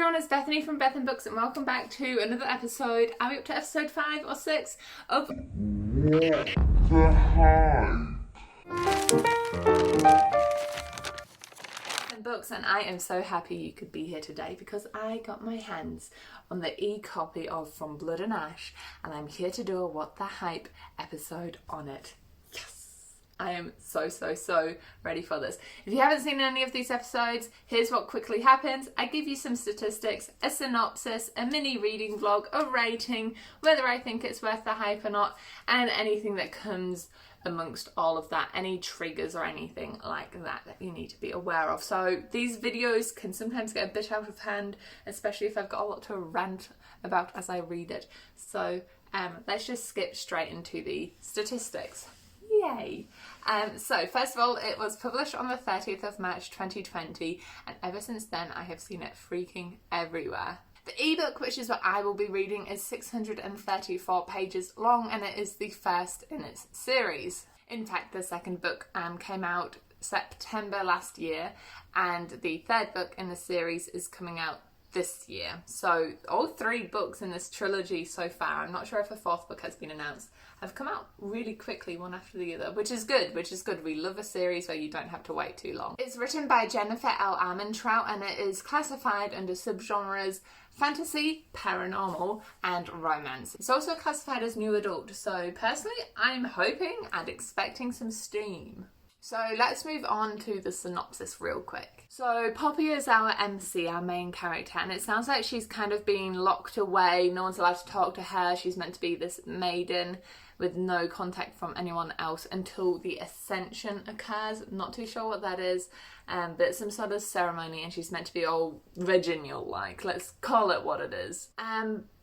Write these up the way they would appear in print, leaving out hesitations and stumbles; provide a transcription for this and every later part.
everyone, it's Bethany from Bethan Books and welcome back to another episode. Are we up to episode 5 or 6 of Books? And I am so happy you could be here today because I got my hands on the e-copy of From Blood and Ash and I'm here to do a What the Hype episode on it. I am so ready for this. If you haven't seen any of these episodes, here's what quickly happens. I give you some statistics, a synopsis, a mini reading vlog, a rating, whether I think it's worth the hype or not, and anything that comes amongst all of that, any triggers or anything like that that you need to be aware of. So these videos can sometimes get a bit out of hand, especially if I've got a lot to rant about as I read it. So let's just skip straight into the statistics. Yay! So first of all, it was published on the 30th of March 2020 and ever since then I have seen it freaking everywhere. The ebook, which is what I will be reading, is 634 pages long and it is the first in its series. In fact, the second book came out September last year and the third book in the series is coming out this year. So all 3 books in this trilogy so far, I'm not sure if a 4th book has been announced, have come out really quickly, one after the other, which is good. We love a series where you don't have to wait too long. It's written by Jennifer L. Armentrout and it is classified under subgenres fantasy, paranormal, and romance. It's also classified as new adult, so personally I'm hoping and expecting some steam. So let's move on to the synopsis real quick. So Poppy is our MC, our main character, and it sounds like she's kind of being locked away. No one's allowed to talk to her. She's meant to be this maiden with no contact from anyone else until the ascension occurs. Not too sure what that is, but it's some sort of ceremony and she's meant to be all virginal-like. Let's call it what it is.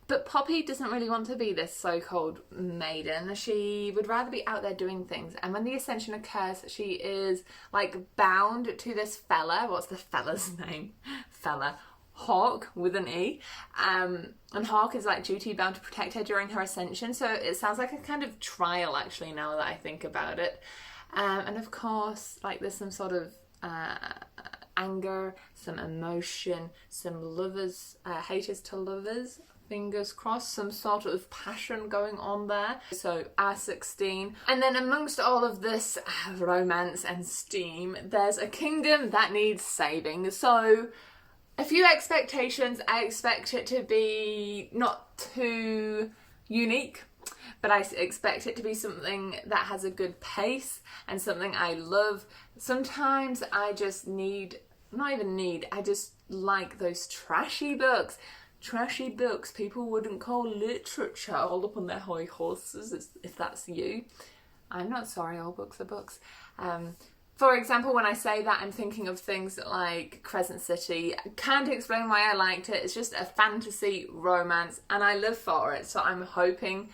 But Poppy doesn't really want to be this so-called maiden. She would rather be out there doing things. And when the ascension occurs, she is like bound to this fella. What's the fella's name? Fella. Hawk with an E. And Hawk is like duty bound to protect her during her ascension. So it sounds like a kind of trial actually now that I think about it. And of course, like there's some sort of anger, some emotion, some lovers, haters to lovers. Fingers crossed, some sort of passion going on there. So R16. And then amongst all of this romance and steam, there's a kingdom that needs saving. So a few expectations. I expect it to be not too unique, but I expect it to be something that has a good pace and something I love. Sometimes I just I just like those trashy books. Trashy books people wouldn't call literature, all up on their high horses, if that's you. I'm not sorry, all books are books. For example, when I say that, I'm thinking of things like Crescent City. I can't explain why I liked it. It's just a fantasy romance and I live for it. So I'm hoping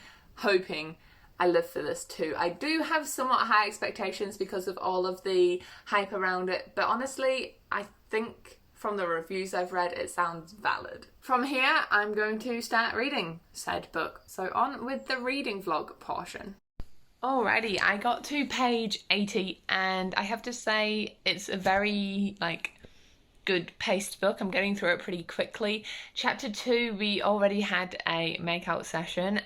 I live for this too. I do have somewhat high expectations because of all of the hype around it. But honestly, I think from the reviews I've read, it sounds valid. From here, I'm going to start reading said book. So on with the reading vlog portion. Alrighty, I got to page 80 and I have to say it's a very good paced book. I'm getting through it pretty quickly. Chapter 2, we already had a makeout session.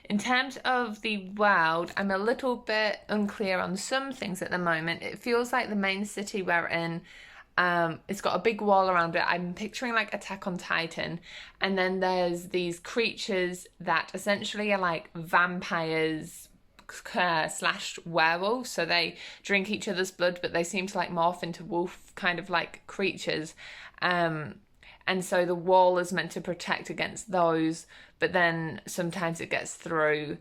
In terms of the world, I'm a little bit unclear on some things at the moment. It feels like the main city we're in, it's got a big wall around it. I'm picturing like Attack on Titan, and then there's these creatures that essentially are like vampires slash werewolves, so they drink each other's blood but they seem to like morph into wolf kind of like creatures, and so the wall is meant to protect against those, but then sometimes it gets through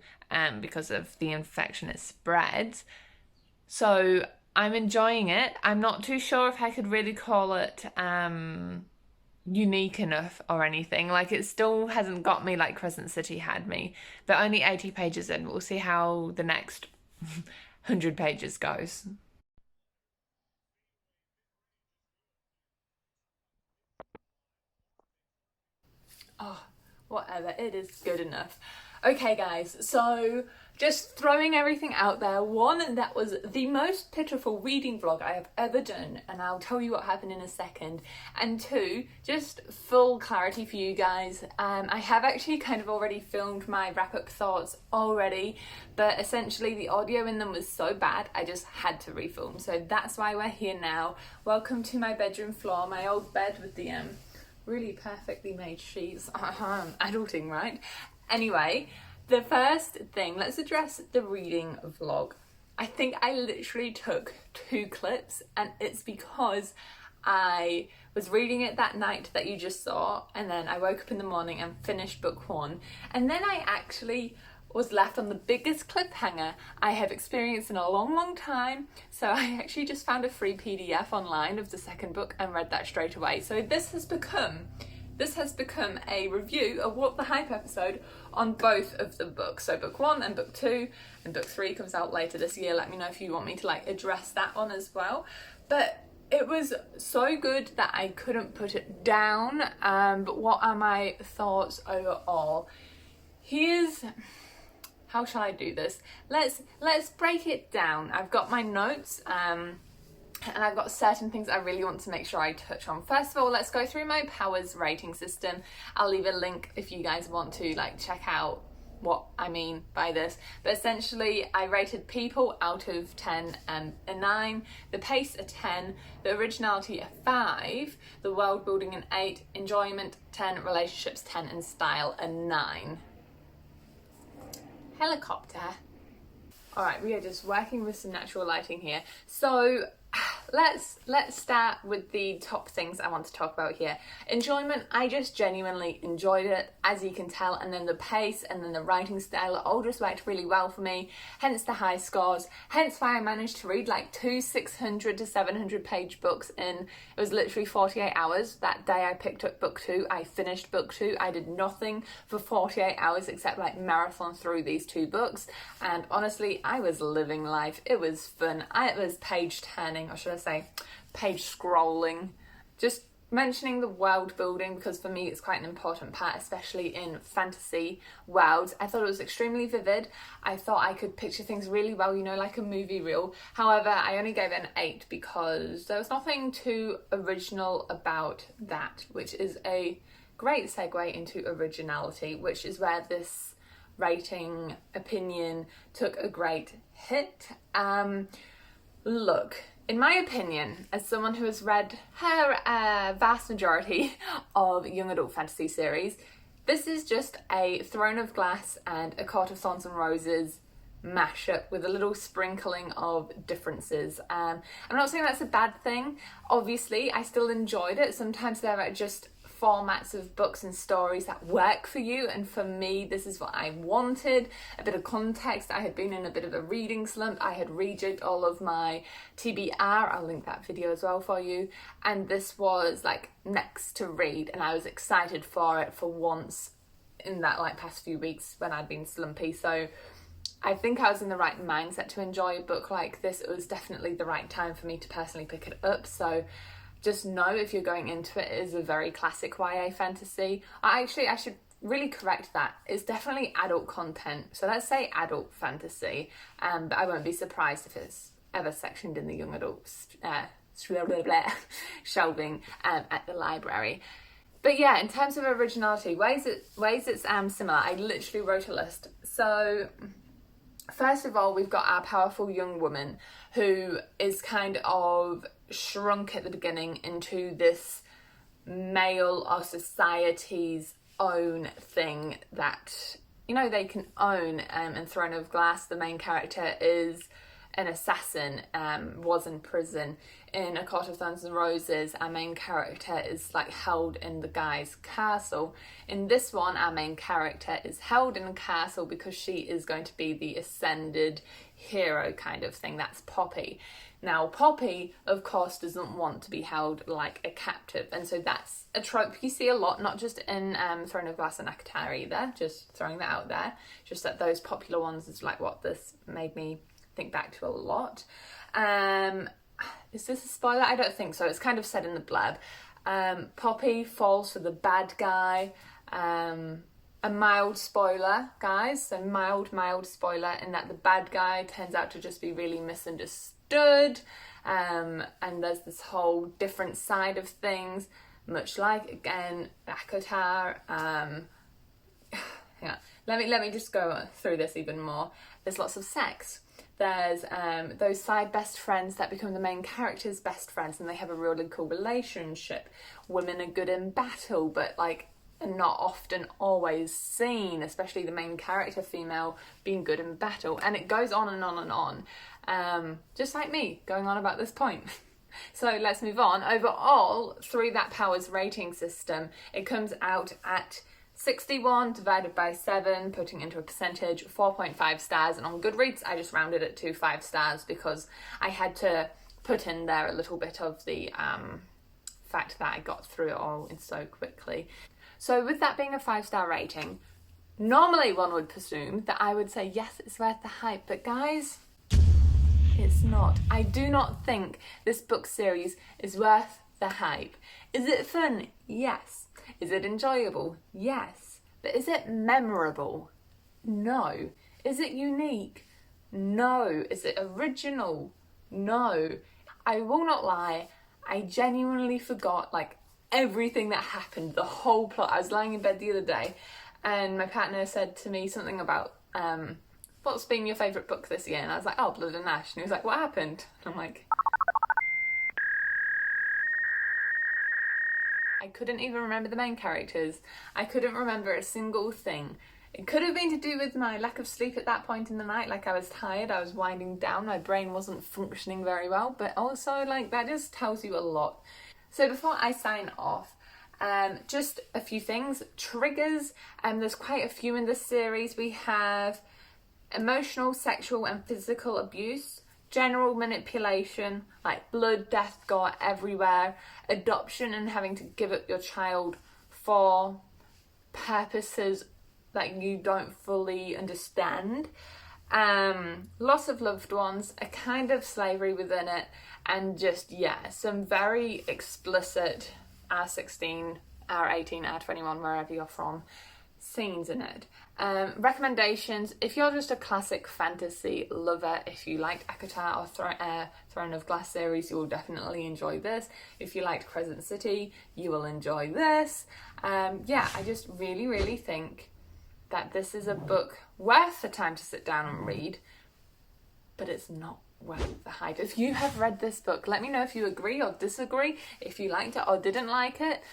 because of the infection it spreads. So I'm enjoying it. I'm not too sure if I could really call it unique enough or anything. Like, it still hasn't got me like Crescent City had me, but only 80 pages in. We'll see how the next 100 pages goes. Oh, whatever, it is good enough. Okay guys, so just throwing everything out there. One, that was the most pitiful reading vlog I have ever done, and I'll tell you what happened in a second. And two, just full clarity for you guys. I have actually kind of already filmed my wrap-up thoughts already, but essentially the audio in them was so bad I just had to refilm. So that's why we're here now. Welcome to my bedroom floor, my old bed with the really perfectly made sheets. Adulting, right? Anyway, the first thing, let's address the reading vlog. I think I literally took 2 clips, and it's because I was reading it that night that you just saw, and then I woke up in the morning and finished book 1, and then I actually was left on the biggest cliffhanger I have experienced in a long time. So I actually just found a free PDF online of the second book and read that straight away. So this has become a review, a What the Hype episode on both of the books. So book 1 and book 2, and book 3 comes out later this year. Let me know if you want me to address that one as well. But it was so good that I couldn't put it down. But what are my thoughts overall? How shall I do this? Let's break it down. I've got my notes, and I've got certain things I really want to make sure I touch on. First of all, let's go through my powers rating system. I'll leave a link if you guys want to check out what I mean by this. But essentially, I rated people out of 10 and a 9, the pace a 10, the originality a 5, the world building an 8, enjoyment 10, relationships 10, and style a 9. Helicopter. Alright, we are just working with some natural lighting here. So let's start with the top things I want to talk about here. Enjoyment, I just genuinely enjoyed it, as you can tell, and then the pace and then the writing style all just worked really well for me, hence the high scores, hence why I managed to read 2 600 to 700 page books in, it was literally 48 hours. That day I picked up book 2, I finished book 2, I did nothing for 48 hours except marathon through these 2 books, and honestly I was living life. It was fun. It was page turning, or should I say page scrolling. Just mentioning the world building, because for me it's quite an important part, especially in fantasy worlds. I thought it was extremely vivid. I thought I could picture things really well, like a movie reel. However, I only gave it an 8 because there was nothing too original about that, which is a great segue into originality, which is where this rating opinion took a great hit. Look, in my opinion, as someone who has read her vast majority of young adult fantasy series, this is just a Throne of Glass and A Court of Thorns and Roses mashup with a little sprinkling of differences. I'm not saying that's a bad thing. Obviously, I still enjoyed it. Sometimes there are just formats of books and stories that work for you, and for me this is what I wanted. A bit of context. I had been in a bit of a reading slump. I had rejigged all of my TBR, I'll link that video as well for you, and this was next to read, and I was excited for it for once in that past few weeks when I'd been slumpy. So I think I was in the right mindset to enjoy a book like this. It was definitely the right time for me to personally pick it up. So just know, if you're going into it, it is a very classic YA fantasy. I should really correct that. It's definitely adult content. So let's say adult fantasy. But I won't be surprised if it's ever sectioned in the young adult shelving at the library. But yeah, in terms of originality, ways it's similar. I literally wrote a list. So first of all, we've got our powerful young woman who is kind of shrunk at the beginning into this male or society's own thing that, they can own. In Throne of Glass, the main character is an assassin, was in prison. In A Court of Thorns and Roses, our main character is held in the guy's castle. In this one, our main character is held in a castle because she is going to be the ascended hero kind of thing. That's Poppy. Now, Poppy, of course, doesn't want to be held like a captive, and so that's a trope you see a lot, not just in Throne of Glass and Akatar either, just throwing that out there, just that those popular ones is what this made me think back to a lot. Is this a spoiler? I don't think so. It's kind of said in the blurb. Poppy falls for the bad guy, a mild spoiler, guys. So mild spoiler in that the bad guy turns out to just be really misunderstood. And there's this whole different side of things, much like, again, Akotar. Yeah. Let me just go through this even more. There's lots of sex. There's those side best friends that become the main character's best friends, and they have a really cool relationship. Women are good in battle, but like not often always seen, especially the main character female being good in battle. And it goes on and on and on. Just like me going on about this point. So let's move on. Overall, through that Powers rating system, it comes out at 61 divided by 7, putting into a percentage, 4.5 stars. And on Goodreads, I just rounded it to 5 stars because I had to put in there a little bit of the fact that I got through it all in so quickly. So with that being a 5-star rating, normally one would presume that I would say, yes, it's worth the hype. But guys, it's not. I do not think this book series is worth the hype. Is it fun? Yes. Is it enjoyable? Yes. But is it memorable? No. Is it unique? No. Is it original? No. I will not lie, I genuinely forgot like everything that happened, the whole plot. I was lying in bed the other day and my partner said to me something about what's been your favourite book this year? And I was like, oh, Blood and Ash. And he was like, what happened? And I'm like, I couldn't even remember the main characters. I couldn't remember a single thing. It could have been to do with my lack of sleep at that point in the night. Like, I was tired, I was winding down, my brain wasn't functioning very well, but also like that just tells you a lot. So before I sign off, just a few things. Triggers, there's quite a few in this series. We have emotional, sexual and physical abuse, general manipulation, like blood, death, gore everywhere, adoption and having to give up your child for purposes that you don't fully understand, loss of loved ones, a kind of slavery within it, and just, yeah, some very explicit R16, R18, R21, wherever you're from, scenes in it. Recommendations, if you're just a classic fantasy lover, if you liked Akotar or Throne of Glass series, you will definitely enjoy this. If you liked Crescent City, you will enjoy this. Yeah, I just really think that this is a book worth the time to sit down and read, but it's not worth the hype. If you have read this book, let me know if you agree or disagree, if you liked it or didn't like it.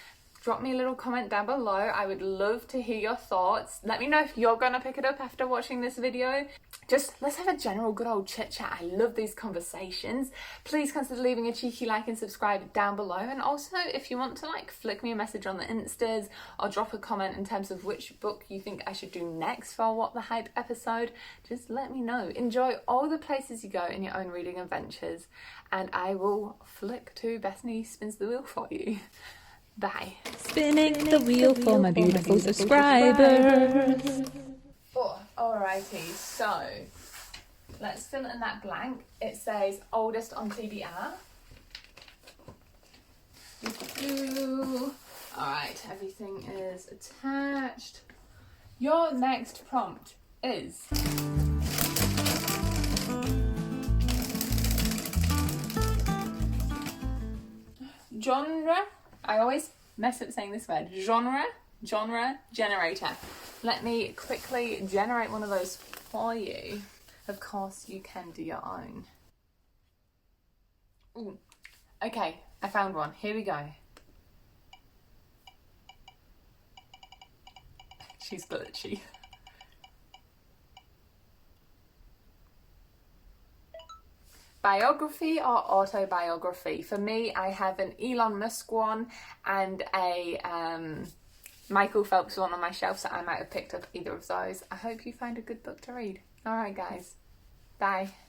Drop me a little comment down below. I would love to hear your thoughts. Let me know if you're gonna pick it up after watching this video. Just let's have a general good old chit chat. I love these conversations. Please consider leaving a cheeky like and subscribe down below. And also, if you want to like flick me a message on the Instas or drop a comment in terms of which book you think I should do next for What the Hype episode, just let me know. Enjoy all the places you go in your own reading adventures, and I will flick to Bethany Spins the Wheel for you. Bye. Spinning the wheel for my beautiful subscribers. Oh, alrighty, so let's fill in that blank. It says oldest on TBR. Alright, everything is attached. Your next prompt is genre. I always mess up saying this word. Genre generator. Let me quickly generate one of those for you. Of course, you can do your own. Ooh. Okay, I found one. Here we go. She's glitchy. Biography or autobiography? For me, I have an Elon Musk one and a Michael Phelps one on my shelf, so I might have picked up either of those. I hope you find a good book to read. Alright guys, bye.